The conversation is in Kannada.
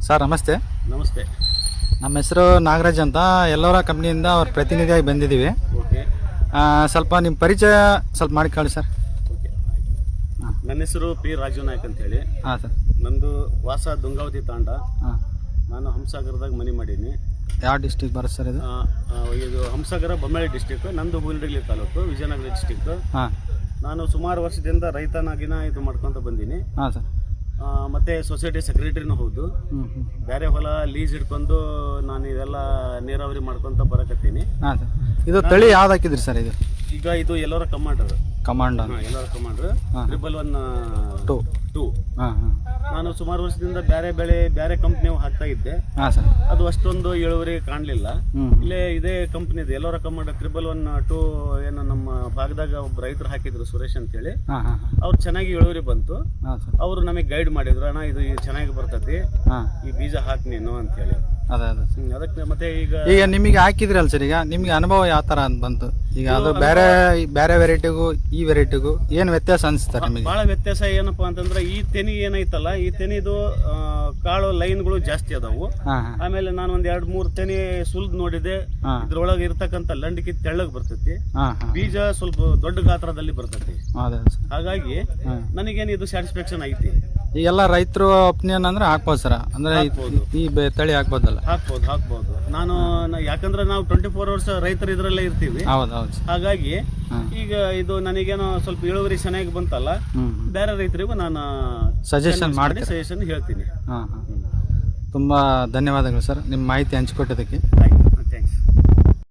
ಸರ್ ನಮಸ್ತೆ. ನಮಸ್ತೆ. ನಮ್ಮ ಹೆಸರು ನಾಗರಾಜ್ ಅಂತ, ಎಲ್ಲೋರ ಕಂಪ್ನಿಯಿಂದ ಅವ್ರ ಪ್ರತಿನಿಧಿಯಾಗಿ ಬಂದಿದ್ದೀವಿ. ಓಕೆ. ಸ್ವಲ್ಪ ನಿಮ್ಮ ಪರಿಚಯ ಸ್ವಲ್ಪ ಮಾಡಿಕೊಳ್ಳಿ ಸರ್. ಓಕೆ. ನನ್ನ ಹೆಸರು ಪಿ ರಾಜು ನಾಯ್ಕ್ ಅಂತ ಹೇಳಿ. ಹಾಂ ಸರ್. ನಂದು ವಾಸ ದುಂಗಾವತಿ ತಾಂಡ. ಹಾಂ. ನಾನು ಹಂಸಾಗರದಾಗ ಮನೆ ಮಾಡೀನಿ. ಯಾವ ಡಿಸ್ಟಿಕ್ ಬರುತ್ತೆ ಸರ್ ಇದು? ಇದು ಹಂಸಾಗರ ಬೊಮ್ಮಳ್ಳಿ ಡಿಸ್ಟಿಕ್, ನಂದು ಹೂವಿನಡಗಲಿ ತಾಲೂಕು, ವಿಜಯನಗರ ಡಿಸ್ಟಿಕ್. ಹಾಂ. ನಾನು ಸುಮಾರು ವರ್ಷದಿಂದ ರೈತನಾಗಿನ ಇದು ಮಾಡ್ಕೊತ ಬಂದೀನಿ. ಹಾಂ ಸರ್. ಮತ್ತು ಸೊಸೈಟಿ ಸೆಕ್ರೆಟರಿನೂ ಹೌದು. ಬೇರೆ ಹೊಲ ಲೀಸ್ ಹಿಡ್ಕೊಂಡು ನಾನು ಇದೆಲ್ಲ ನೀರಾವರಿ ಮಾಡ್ಕೊತ ಬರಕತ್ತೀನಿ. ಹಾಂ ಸರ್. ಇದು ತಳಿ ಯಾವ್ದು ಹಾಕಿದ್ರಿ ಸರ್ ಇದು? ಈಗ ಇದು ಎಲ್ಲರ ಕಮಾಂಡರ್. ಕಮಾಂಡರ್. ಎಲ್ಲರ ಕಮಾಂಡರ್ 111-2. ಹಾಂ ಹಾಂ. ನಾನು ಸುಮಾರು ವರ್ಷದಿಂದ ಬೇರೆ ಕಂಪ್ನಿ ಹಾಕ್ತಾ ಇದ್ದೆ. ಹಾಂ ಸರ್. ಅದು ಅಷ್ಟೊಂದು ಇಳುವರಿ ಕಾಣಲಿಲ್ಲ. ಇಲ್ಲೇ ಇದೇ ಕಂಪ್ನಿದು ಎಲ್ಲರ ಕಮಾಂಡರ್ 111-2 ಏನು ನಮ್ಮ ಭಾಗದಾಗ ಒಬ್ಬ ರೈತರು ಹಾಕಿದ್ರು, ಸುರೇಶ್ ಅಂತ ಹೇಳಿ. ಹಾಂ ಹಾಂ. ಅವ್ರು ಚೆನ್ನಾಗಿ ಇಳುವರಿ ಬಂತು. ಹಾಂ ಸರ್. ಅವರು ನಮಗೆ ಗೈಡ್ ಮಾಡಿದ್ರು, ಅಣ್ಣ ಇದು ಚೆನ್ನಾಗಿ ಬರ್ತತಿ, ಹಾಂ, ಈ ಬೀಜ ಹಾಕಿ ನೀನು ಅಂತ ಹೇಳಿ. ಅದೇ ಅದೇ. ಅದಕ್ಕೆ ಮತ್ತೆ ಈಗ ನಿಮಗೆ ಹಾಕಿದ್ರಲ್ಲ ಸರ್, ಈಗ ನಿಮ್ಗೆ ಅನುಭವ ಯಾವ ಥರ ಅಂತ ಬಂತು? ಈಗ ಅದು ಬೇರೆ ವೆರೈಟಿಗೂ ಈ ವೆರೈಟಿಗೂ ಏನು ವ್ಯತ್ಯಾಸ ಅನಿಸ್ತಾರೆ ನಿಮಗೆ? ಭಾಳ ವ್ಯತ್ಯಾಸ ಏನಪ್ಪಾ ಅಂತಂದ್ರೆ, ಈ ತೆನಿ ಏನೈತಲ್ಲ, ಈ ತೆನಿದು ಕಾಳು ಲೈನ್ಗಳು ಜಾಸ್ತಿ ಅದಾವು. ಆಮೇಲೆ ನಾನು ಒಂದ್ 2-3 ತೆನಿ ಸುಲ್ದ್ ನೋಡಿದೆ. ಇದ್ರೊಳಗೆ ಇರ್ತಕ್ಕಂಥ ಲಂಡಿಕಿ ತೆಳ್ಳಗ್ ಬರ್ತೈತಿ, ಬೀಜ ಸ್ವಲ್ಪ ದೊಡ್ಡ ಗಾತ್ರದಲ್ಲಿ ಬರ್ತೈತಿ. ಹಾಗಾಗಿ ನನಗೇನು ಇದು ಸ್ಯಾಟಿಸ್ಫ್ಯಾಕ್ಷನ್ ಐತಿ. ಈಗೆಲ್ಲ ರೈತರು ಒಪಿನಿಯನ್ ಅಂದ್ರೆ ಹಾಕ್ಬೋದು ಸರ್, ಅಂದ್ರೆ ಈ ತಳಿ ಹಾಕ್ಬೋದಲ್ಲ? ಹಾಕ್ಬೋದು. ನಾನು ಯಾಕಂದ್ರೆ ನಾವು 24 ಅವರ್ಸ್ ರೈತರು ಇದ್ರಲ್ಲೇ ಇರ್ತೀವಿ. ಹಾಗಾಗಿ ಈಗ ಇದು ನನಗೇನೋ ಸ್ವಲ್ಪ ಇಳುವರಿ ಚೆನ್ನಾಗಿ ಬಂತಲ್ಲ, ಬೇರೆ ರೈತರಿಗೂ ನಾನು ಸಜೆಷನ್ ಹೇಳ್ತೀನಿ. ತುಂಬಾ ಧನ್ಯವಾದಗಳು ಸರ್, ನಿಮ್ಮ ಮಾಹಿತಿ ಹಂಚಿಕೊಟ್ಟಿದ್ದಕ್ಕೆ.